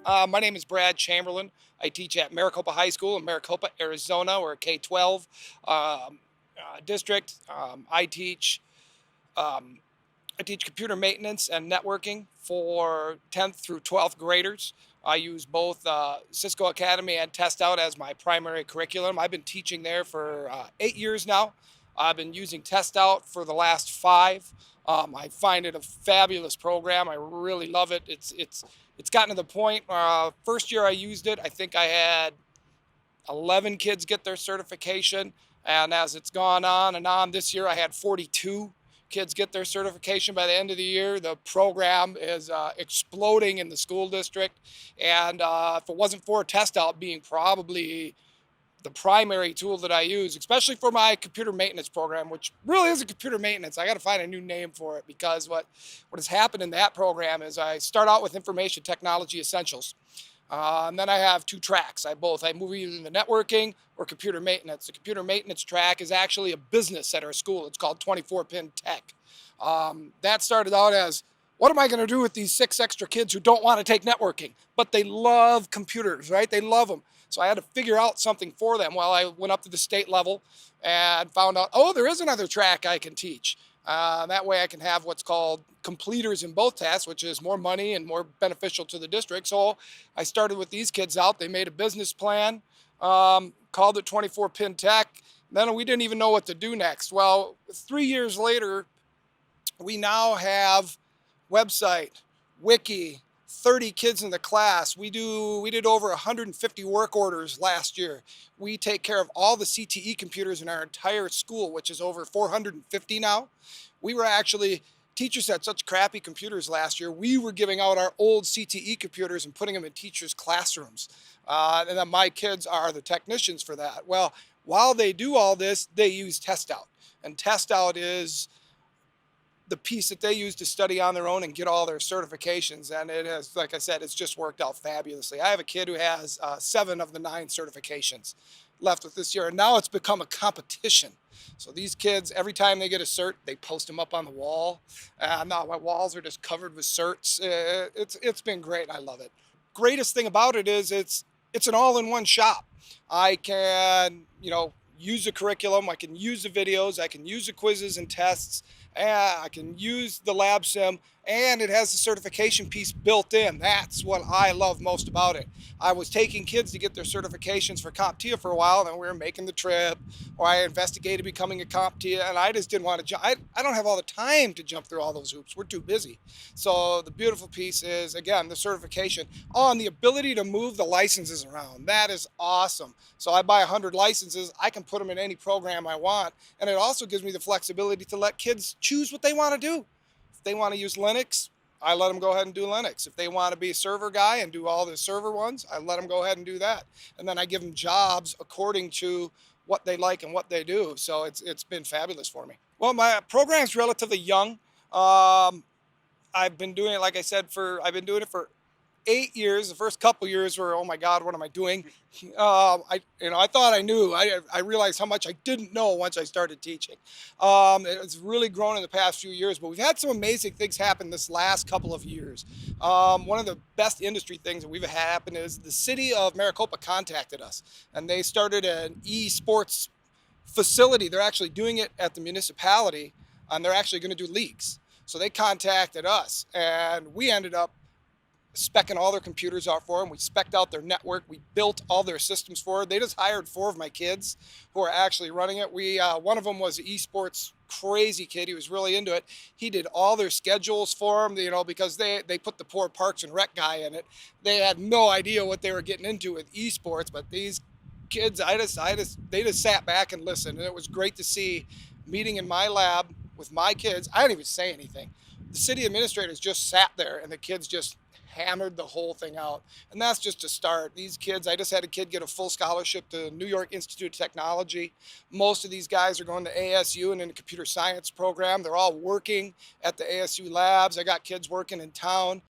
My name is Brad Chamberlain. I teach at Maricopa High School in Maricopa, Arizona. We're a K-12 district. Um, I teach computer maintenance and networking for 10th through 12th graders. I use both Cisco Academy and TestOut as my primary curriculum. I've been teaching there for 8 years now. I've been using TestOut for the last five. I find it a fabulous program. I really love it. It's gotten to the point. First year I used it, I think I had 11 kids get their certification. And as it's gone on and on, this year I had 42 kids get their certification by the end of the year. The program is exploding in the school district. And if it wasn't for TestOut being probably the primary tool that I use, especially for my computer maintenance program, which really isn't computer maintenance. I got to find a new name for it because what has happened in that program is I start out with information technology essentials. And then I have two tracks. I move either in the networking or computer maintenance. The computer maintenance track is actually a business at our school. It's called 24-pin tech. That started out as, what am I going to do with these 6 extra kids who don't want to take networking, but they love computers, right? They love them. So I had to figure out something for them. Well, I went up to the state level and found out, oh, there is another track I can teach. That way I can have what's called completers in both tests, which is more money and more beneficial to the district. So I started with these kids out. They made a business plan, called it 24-pin tech. Then we didn't even know what to do next. Well, 3 years later, we now have website, wiki, 30 kids in the class. We did over 150 work orders last year. We take care of all the CTE computers in our entire school, which is over 450 now. We were actually, teachers had such crappy computers last year, we were giving out our old CTE computers and putting them in teachers' classrooms. And then my kids are the technicians for that. Well, while they do all this, they use TestOut. And TestOut is the piece that they use to study on their own and get all their certifications. And it has, like I said, it's just worked out fabulously. I have a kid who has 7 of the 9 certifications left with this year. And now it's become a competition. So these kids, every time they get a cert, they post them up on the wall. Now my walls are just covered with certs. It's been great. I love it. Greatest thing about it is it's an all-in-one shop. I can, use the curriculum. I can use the videos. I can use the quizzes and tests. I can use the lab sim, and it has the certification piece built in. That's what I love most about it. I was taking kids to get their certifications for CompTIA for a while, and then we were making the trip, or I investigated becoming a CompTIA, and I just didn't want to jump. I don't have all the time to jump through all those hoops. We're too busy. So the beautiful piece is, again, the certification. Oh, and the ability to move the licenses around. That is awesome. So I buy 100 licenses. I can put them in any program I want, and it also gives me the flexibility to let kids choose what they want to do. If they want to use Linux, I let them go ahead and do Linux. If they want to be a server guy and do all the server ones, I let them go ahead and do that. And then I give them jobs according to what they like and what they do. So it's been fabulous for me. Well, my program's relatively young. I've been doing it, like I said, I've been doing it for 8 years. The first couple years were, oh my God, what am I doing? I thought I knew. I realized how much I didn't know once I started teaching. It's really grown in the past few years, but we've had some amazing things happen this last couple of years. One of the best industry things that we've had happen is the city of Maricopa contacted us, and they started an esports facility. They're actually doing it at the municipality, and they're actually going to do leagues. So they contacted us, and we ended up specking all their computers out for them. We spec'd out their network. We built all their systems for them. They just hired 4 of my kids who are actually running it. One of them was an esports crazy kid. He was really into it. He did all their schedules for them, because they put the poor Parks and Rec guy in it. They had no idea what they were getting into with esports, but these kids, they just sat back and listened. And it was great to see meeting in my lab with my kids. I didn't even say anything. The city administrators just sat there and the kids just hammered the whole thing out. And that's just a start. These kids, I just had a kid get a full scholarship to New York Institute of Technology. Most of these guys are going to ASU and in the computer science program. They're all working at the ASU labs. I got kids working in town.